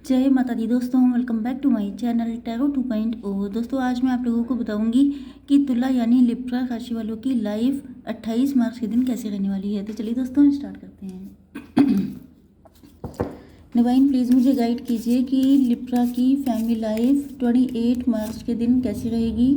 जय माता दी दोस्तों, welcome back to my channel tarot 2.0। दोस्तों आज मैं आप लोगों को बताऊंगी कि तुला यानी लिब्रा राशि वालों की लाइफ 28 मार्च के दिन कैसे रहने वाली है। तो चलिए दोस्तों स्टार्ट करते हैं। डिवाइन प्लीज़ मुझे गाइड कीजिए कि लिब्रा की फैमिली लाइफ 28 मार्च के दिन कैसी रहेगी।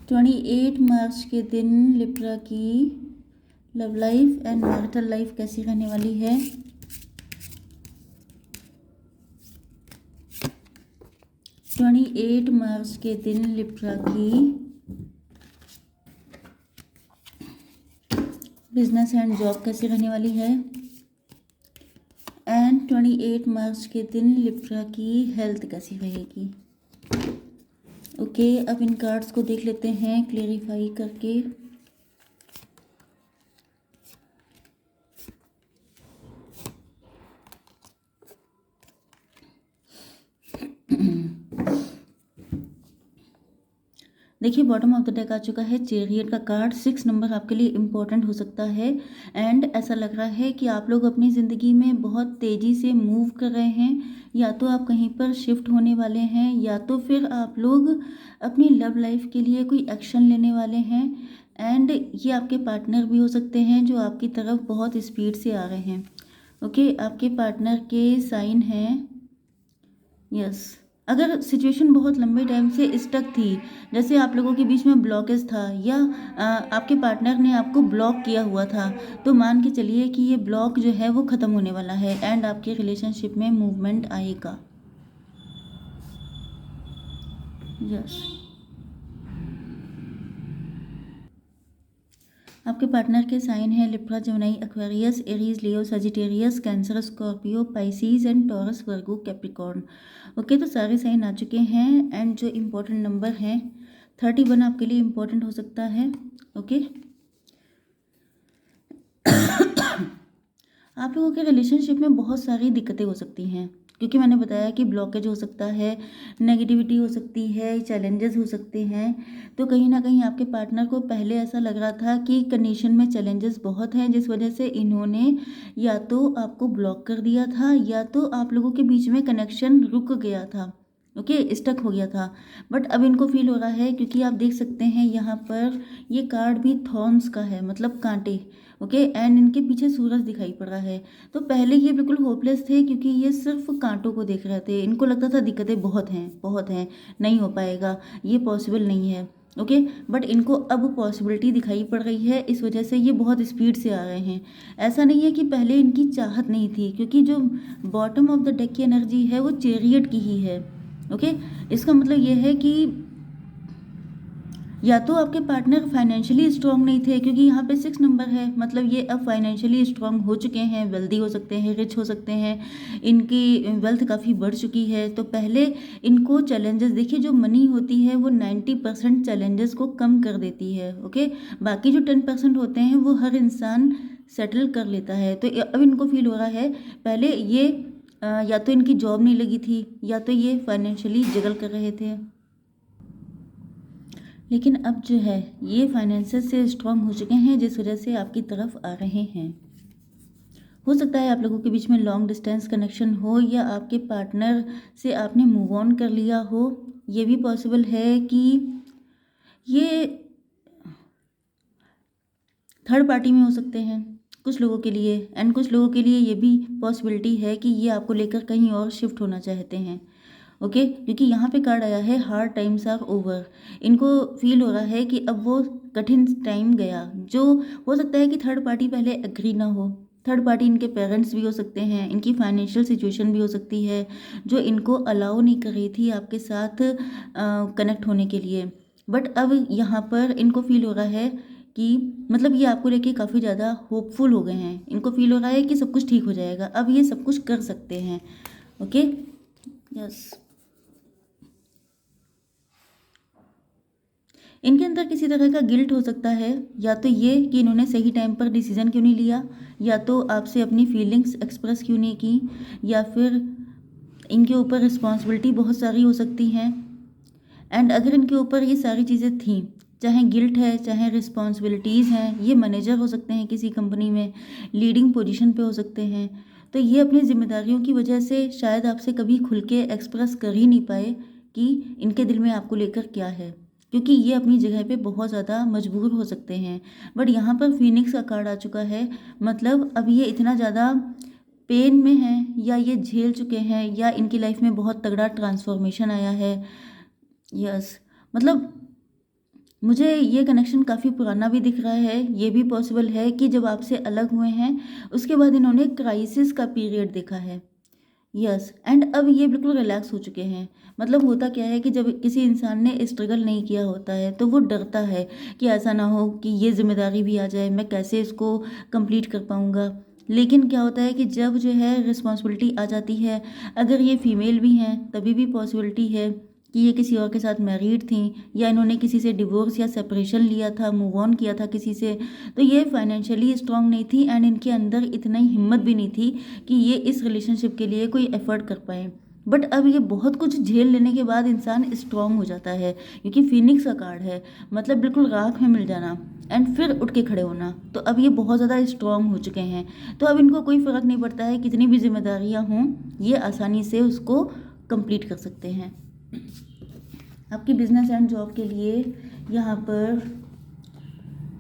28 मार्च के दिन लिब्रा की love life and marital life कैसी रहने वाली है। 28 मार्च के दिन लिब्रा की बिजनेस एंड जॉब कैसी रहने वाली है। एंड 28 मार्च के दिन लिब्रा की हेल्थ कैसी रहेगी। ओके, अब इन कार्ड्स को देख लेते हैं क्लेरिफाई करके। देखिए बॉटम ऑफ द डेक आ चुका है चेरियट का कार्ड। 6 नंबर आपके लिए इम्पोर्टेंट हो सकता है एंड ऐसा लग रहा है कि आप लोग अपनी ज़िंदगी में बहुत तेज़ी से मूव कर रहे हैं। या तो आप कहीं पर शिफ्ट होने वाले हैं या तो फिर आप लोग अपनी लव लाइफ के लिए कोई एक्शन लेने वाले हैं। एंड ये आपके पार्टनर भी हो सकते हैं जो आपकी तरफ बहुत स्पीड से आ रहे हैं। ओके, आपके पार्टनर के साइन हैं यस। अगर सिचुएशन बहुत लंबे टाइम से स्टक थी, जैसे आप लोगों के बीच में ब्लॉकेज था या आपके पार्टनर ने आपको ब्लॉक किया हुआ था, तो मान के चलिए कि ये ब्लॉक जो है वो ख़त्म होने वाला है एंड आपके रिलेशनशिप में मूवमेंट आएगा। यस, आपके पार्टनर के साइन है Libra, Gemini, Aquarius, Aries, Leo, Sagittarius, cancer, Scorpio, Pisces and taurus, Virgo, Capricorn. Okay, तो सारे साइन आ चुके हैं एंड जो इम्पोर्टेंट नंबर हैं 31 आपके लिए इम्पोर्टेंट हो सकता है। ओके, आप लोगों के रिलेशनशिप में बहुत सारी दिक्कतें हो सकती हैं क्योंकि मैंने बताया कि ब्लॉकेज हो सकता है, नेगेटिविटी हो सकती है, चैलेंजेस हो सकते हैं। तो कहीं ना कहीं आपके पार्टनर को पहले ऐसा लग रहा था कि कंडीशन में चैलेंजेस बहुत हैं, जिस वजह से इन्होंने या तो आपको ब्लॉक कर दिया था या तो आप लोगों के बीच में कनेक्शन रुक गया था। ओके, स्टक हो गया था। बट अब इनको फील हो रहा है क्योंकि आप देख सकते हैं यहाँ पर ये कार्ड भी थॉर्न्स का है, मतलब कांटे। ओके, एंड इनके पीछे सूरज दिखाई पड़ रहा है। तो पहले ये बिल्कुल होपलेस थे क्योंकि ये सिर्फ कांटों को देख रहे थे। इनको लगता था दिक्कतें बहुत हैं, नहीं हो पाएगा, ये पॉसिबल नहीं है। ओके, बट इनको अब पॉसिबिलिटी दिखाई पड़ रही है, इस वजह से ये बहुत स्पीड से आ रहे हैं। ऐसा नहीं है कि पहले इनकी चाहत नहीं थी, क्योंकि जो बॉटम ऑफ द डेक की एनर्जी है वो चेरियट की ही है। ओके, इसका मतलब ये है कि या तो आपके पार्टनर फाइनेंशियली स्ट्रांग नहीं थे, क्योंकि यहाँ पे 6 नंबर है, मतलब ये अब फाइनेंशियली स्ट्रांग हो चुके हैं, वेल्दी हो सकते हैं, रिच हो सकते हैं, इनकी वेल्थ काफ़ी बढ़ चुकी है। तो पहले इनको चैलेंजेस, देखिए जो मनी होती है वो 90% चैलेंजेस को कम कर देती है। ओके, बाकी जो 10% होते हैं वो हर इंसान सेटल कर लेता है। तो अब इनको फील हो रहा है, पहले ये या तो इनकी जॉब नहीं लगी थी या तो ये फाइनेंशियली जगल कर रहे थे, लेकिन अब जो है ये फाइनेंसेस से स्ट्रांग हो चुके हैं, जिस वजह से आपकी तरफ आ रहे हैं। हो सकता है आप लोगों के बीच में लॉन्ग डिस्टेंस कनेक्शन हो या आपके पार्टनर से आपने मूव ऑन कर लिया हो। ये भी पॉसिबल है कि ये थर्ड पार्टी में हो सकते हैं कुछ लोगों के लिए, एंड कुछ लोगों के लिए ये भी पॉसिबिलिटी है कि ये आपको लेकर कहीं और शिफ्ट होना चाहते हैं। ओके, क्योंकि यहाँ पे कार्ड आया है हार्ड टाइम्स आर ओवर। इनको फील हो रहा है कि अब वो कठिन टाइम गया। जो हो सकता है कि थर्ड पार्टी पहले एग्री ना हो। थर्ड पार्टी इनके पेरेंट्स भी हो सकते हैं, इनकी फाइनेंशियल सिचुएशन भी हो सकती है जो इनको अलाउ नहीं कर रही थी आपके साथ कनेक्ट होने के लिए। बट अब यहाँ पर इनको फील हो रहा है कि मतलब ये आपको लेके काफ़ी ज़्यादा होपफुल हो गए हैं। इनको फील हो रहा है कि सब कुछ ठीक हो जाएगा, अब ये सब कुछ कर सकते हैं। ओके, यस, इनके अंदर किसी तरह का गिल्ट हो सकता है, या तो ये कि इन्होंने सही टाइम पर डिसीजन क्यों नहीं लिया, या तो आपसे अपनी फीलिंग्स एक्सप्रेस क्यों नहीं की, या फिर इनके ऊपर रिस्पॉन्सिबिलिटी बहुत सारी हो सकती हैं। एंड अगर इनके ऊपर ये सारी चीज़ें थी, चाहे गिल्ट है चाहे रिस्पॉन्सिबिलिटीज़ हैं, ये मैनेजर हो सकते हैं किसी कंपनी में, लीडिंग पोजीशन पे हो सकते हैं, तो ये अपनी ज़िम्मेदारियों की वजह से शायद आपसे कभी खुल के एक्सप्रेस कर ही नहीं पाए कि इनके दिल में आपको लेकर क्या है, क्योंकि ये अपनी जगह पे बहुत ज़्यादा मजबूर हो सकते हैं। बट यहाँ पर फीनिक्स का कार्ड आ चुका है, मतलब अब ये इतना ज़्यादा पेन में हैं या ये झेल चुके हैं या इनकी लाइफ में बहुत तगड़ा ट्रांसफॉर्मेशन आया है। यस, मतलब मुझे ये कनेक्शन काफ़ी पुराना भी दिख रहा है। ये भी पॉसिबल है कि जब आपसे अलग हुए हैं उसके बाद इन्होंने क्राइसिस का पीरियड देखा है। यस, एंड अब ये बिल्कुल रिलैक्स हो चुके हैं। मतलब होता क्या है कि जब किसी इंसान ने स्ट्रगल नहीं किया होता है तो वो डरता है कि ऐसा ना हो कि ये जिम्मेदारी भी आ जाए, मैं कैसे इसको कंप्लीट कर पाऊँगा। लेकिन क्या होता है कि जब जो है रिस्पॉन्सिबिलिटी आ जाती है, अगर ये फीमेल भी हैं तभी भी पॉसिबिलिटी है कि ये किसी और के साथ मैरिड थी या इन्होंने किसी से डिवोर्स या सेपरेशन लिया था, मूव ऑन किया था किसी से। तो ये फाइनेंशियली स्ट्रांग नहीं थी एंड इनके अंदर इतना ही हिम्मत भी नहीं थी कि ये इस रिलेशनशिप के लिए कोई एफर्ट कर पाए। बट अब ये बहुत कुछ झेल लेने के बाद इंसान स्ट्रांग हो जाता है, क्योंकि फिनिक्स का कार्ड है, मतलब बिल्कुल राख में मिल जाना एंड फिर उठ के खड़े होना। तो अब ये बहुत ज़्यादा स्ट्रांग हो चुके हैं, तो अब इनको कोई फ़र्क नहीं पड़ता है कितनी भी जिम्मेदारियाँ हों, ये आसानी से उसको कंप्लीट कर सकते हैं। आपकी बिजनेस एंड जॉब के लिए यहाँ पर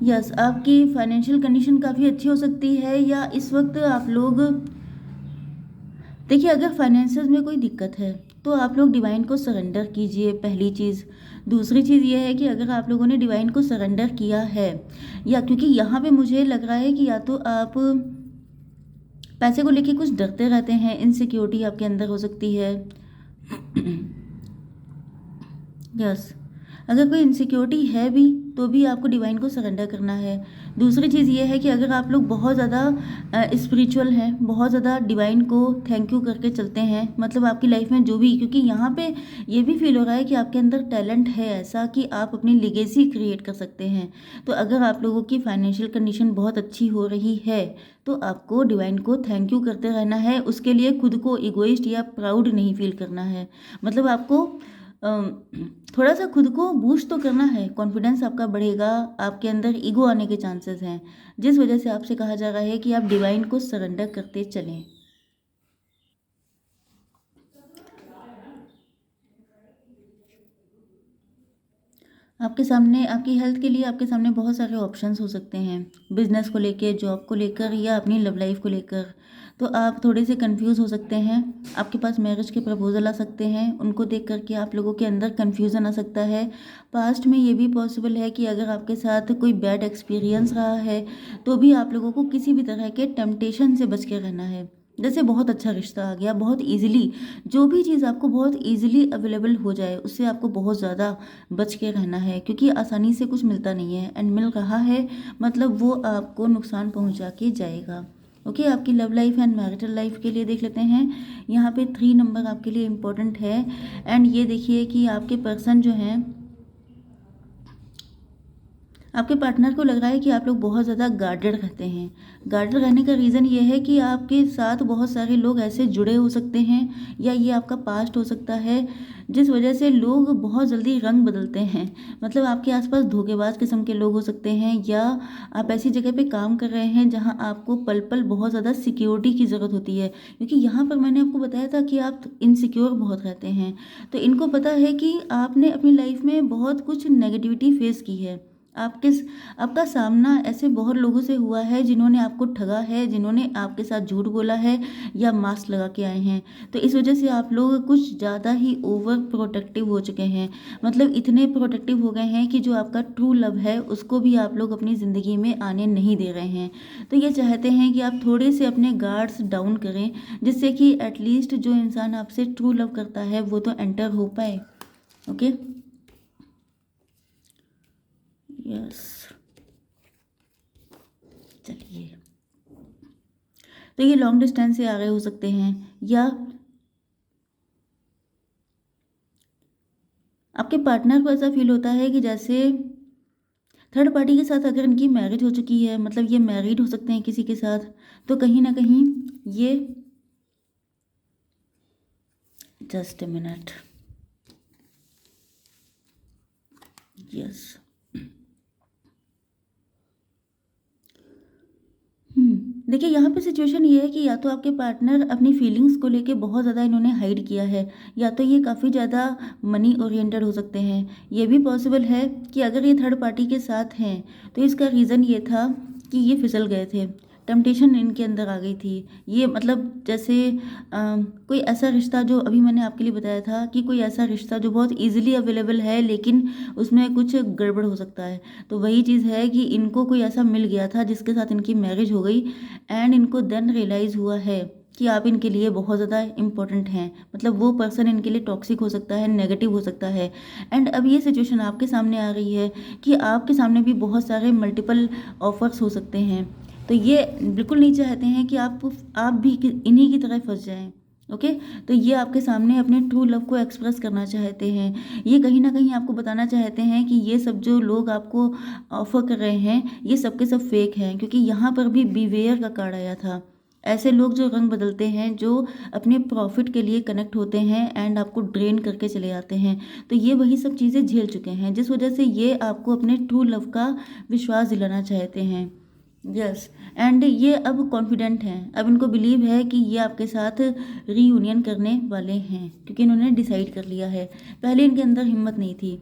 यस, आपकी फाइनेंशियल कंडीशन काफ़ी अच्छी हो सकती है, या इस वक्त आप लोग देखिए, अगर फाइनेंसेस में कोई दिक्कत है तो आप लोग डिवाइन को सरेंडर कीजिए, पहली चीज़। दूसरी चीज़ ये है कि अगर आप लोगों ने डिवाइन को सरेंडर किया है, या क्योंकि यहाँ पे मुझे लग रहा है कि या तो आप पैसे को लेके कुछ डरते रहते हैं, इनसिक्योरिटी आपके अंदर हो सकती है। यस, अगर कोई इनसिक्योरिटी है भी तो भी आपको डिवाइन को सरेंडर करना है। दूसरी चीज़ ये है कि अगर आप लोग बहुत ज़्यादा स्पिरिचुअल हैं, बहुत ज़्यादा डिवाइन को थैंक यू करके चलते हैं, मतलब आपकी लाइफ में जो भी, क्योंकि यहाँ पे ये भी फील हो रहा है कि आपके अंदर टैलेंट है ऐसा कि आप अपनी लेगेसी क्रिएट कर सकते हैं। तो अगर आप लोगों की फाइनेंशियल कंडीशन बहुत अच्छी हो रही है तो आपको डिवाइन को थैंक यू करते रहना है। उसके लिए खुद को इगोइस्ट या प्राउड नहीं फील करना है। मतलब आपको थोड़ा सा खुद को बूस्ट तो करना है, कॉन्फिडेंस आपका बढ़ेगा, आपके अंदर ईगो आने के चांसेस हैं, जिस वजह से आपसे कहा जा रहा है कि आप डिवाइन को सरेंडर करते चलें। आपके सामने, आपकी हेल्थ के लिए आपके सामने बहुत सारे ऑप्शंस हो सकते हैं, बिजनेस को लेके, जॉब को लेकर या अपनी लव लाइफ को लेकर। तो आप थोड़े से कंफ्यूज हो सकते हैं, आपके पास मैरिज के प्रपोजल आ सकते हैं, उनको देख करके आप लोगों के अंदर कंफ्यूजन आ सकता है। पास्ट में ये भी पॉसिबल है कि अगर आपके साथ कोई बैड एक्सपीरियंस रहा है तो भी आप लोगों को किसी भी तरह के टेम्पटेशन से बच के रहना है। जैसे बहुत अच्छा रिश्ता आ गया बहुत इजीली, जो भी चीज़ आपको बहुत इजीली अवेलेबल हो जाए उससे आपको बहुत ज़्यादा बच के रहना है, क्योंकि आसानी से कुछ मिलता नहीं है एंड मिल रहा है मतलब वो आपको नुकसान पहुंचा के जाएगा। ओके, आपकी love life and marital life के लिए देख लेते हैं। यहाँ पे 3 नंबर आपके लिए इम्पोर्टेंट है एंड ये देखिए कि आपके पर्सन जो हैं, आपके पार्टनर को लग रहा है कि आप लोग बहुत ज़्यादा गार्डेड रहते हैं। गार्डेड रहने का रीज़न ये है कि आपके साथ बहुत सारे लोग ऐसे जुड़े हो सकते हैं या ये आपका पास्ट हो सकता है, जिस वजह से लोग बहुत जल्दी रंग बदलते हैं। मतलब आपके आसपास धोखेबाज किस्म के लोग हो सकते हैं, या आप ऐसी जगह पे काम कर रहे हैं जहां आपको पल पल बहुत ज़्यादा सिक्योरिटी की ज़रूरत होती है, क्योंकि यहाँ पर मैंने आपको बताया था कि आप इनसिक्योर बहुत रहते हैं। तो इनको पता है कि आपने अपनी लाइफ में बहुत कुछ नेगेटिविटी फेस की है। आपके आपका सामना ऐसे बहुत लोगों से हुआ है जिन्होंने आपको ठगा है, जिन्होंने आपके साथ झूठ बोला है या मास्क लगा के आए हैं। तो इस वजह से आप लोग कुछ ज़्यादा ही ओवर प्रोटेक्टिव हो चुके हैं, मतलब इतने प्रोटेक्टिव हो गए हैं कि जो आपका ट्रू लव है उसको भी आप लोग अपनी ज़िंदगी में आने नहीं दे रहे हैं। तो ये चाहते हैं कि आप थोड़े से अपने गार्ड्स डाउन करें, जिससे कि एटलीस्ट जो इंसान आपसे ट्रू लव करता है वो तो एंटर हो पाए। ओके, यस, चलिए। तो ये लॉन्ग डिस्टेंस से आ रहे हो सकते हैं, या आपके पार्टनर को ऐसा फील होता है कि जैसे थर्ड पार्टी के साथ अगर इनकी मैरिज हो चुकी है, मतलब ये मैरिड हो सकते हैं किसी के साथ, तो कहीं ना कहीं ये, जस्ट ए मिनट, यस, देखिए, यहाँ पे सिचुएशन ये है कि या तो आपके पार्टनर अपनी फीलिंग्स को लेके बहुत ज़्यादा इन्होंने हाइड किया है, या तो ये काफ़ी ज़्यादा मनी ओरिएंटेड हो सकते हैं। ये भी पॉसिबल है कि अगर ये थर्ड पार्टी के साथ हैं, तो इसका रीज़न ये था कि ये फिसल गए थे। टेम्पटेशन इनके अंदर आ गई थी। ये मतलब जैसे कोई ऐसा रिश्ता, जो अभी मैंने आपके लिए बताया था कि कोई ऐसा रिश्ता जो बहुत ईज़िली अवेलेबल है, लेकिन उसमें कुछ गड़बड़ हो सकता है। तो वही चीज़ है कि इनको कोई ऐसा मिल गया था जिसके साथ इनकी मैरिज हो गई, एंड इनको देन रियलाइज़ हुआ है कि आप इनके लिए बहुत ज़्यादा इम्पोर्टेंट हैं। मतलब वो पर्सन इनके लिए टॉक्सिक हो सकता है, नेगेटिव हो सकता है। एंड अब ये सिचुएशन आपके सामने आ रही है कि आपके सामने भी बहुत सारे मल्टीपल ऑफर्स हो सकते हैं। तो ये बिल्कुल नहीं चाहते हैं कि आप भी इन्हीं की तरह फंस जाएं। ओके, तो ये आपके सामने अपने ट्रू लव को एक्सप्रेस करना चाहते हैं। ये कहीं ना कहीं आपको बताना चाहते हैं कि ये सब जो लोग आपको ऑफर कर रहे हैं, ये सब के सब फेक हैं, क्योंकि यहाँ पर भी बीवेयर का कार्ड आया था। ऐसे लोग जो रंग बदलते हैं, जो अपने प्रॉफिट के लिए कनेक्ट होते हैं एंड आपको ड्रेन करके चले जाते हैं, तो ये वही सब चीज़ें झेल चुके हैं, जिस वजह से ये आपको अपने ट्रू लव का विश्वास दिलाना चाहते हैं। यस, एंड ये अब कॉन्फिडेंट हैं। अब इनको बिलीव है कि ये आपके साथ रीयूनियन करने वाले हैं, क्योंकि इन्होंने डिसाइड कर लिया है। पहले इनके अंदर हिम्मत नहीं थी।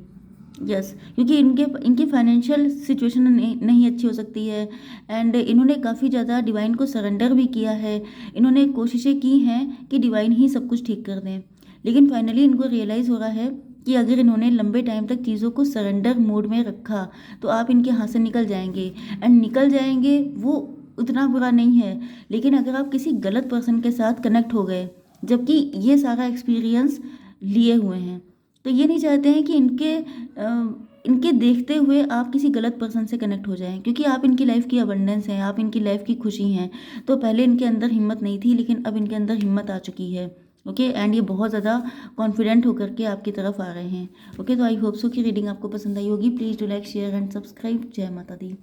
यस, क्योंकि इनकी फाइनेंशियल सिचुएशन नहीं अच्छी हो सकती है, एंड इन्होंने काफ़ी ज़्यादा डिवाइन को सरेंडर भी किया है। इन्होंने कोशिशें की हैं कि डिवाइन ही सब कुछ ठीक कर दें, लेकिन फाइनली इनको रियलाइज़ हो रहा है कि अगर इन्होंने लंबे टाइम तक चीज़ों को सरेंडर मोड में रखा, तो आप इनके हाथ से निकल जाएंगे। एंड निकल जाएंगे वो उतना बुरा नहीं है, लेकिन अगर आप किसी गलत पर्सन के साथ कनेक्ट हो गए, जबकि ये सारा एक्सपीरियंस लिए हुए हैं, तो ये नहीं चाहते हैं कि इनके देखते हुए आप किसी गलत पर्सन से कनेक्ट हो जाएं, क्योंकि आप इनकी लाइफ की अबंडेंस हैं, आप इनकी लाइफ की खुशी हैं। तो पहले इनके अंदर हिम्मत नहीं थी, लेकिन अब इनके अंदर हिम्मत आ चुकी है। ओके, एंड ये बहुत ज़्यादा कॉन्फिडेंट होकर के आपकी तरफ आ रहे हैं। ओके, तो आई होप सो कि रीडिंग आपको पसंद आई होगी। Please do like, share and subscribe. जय माता दी।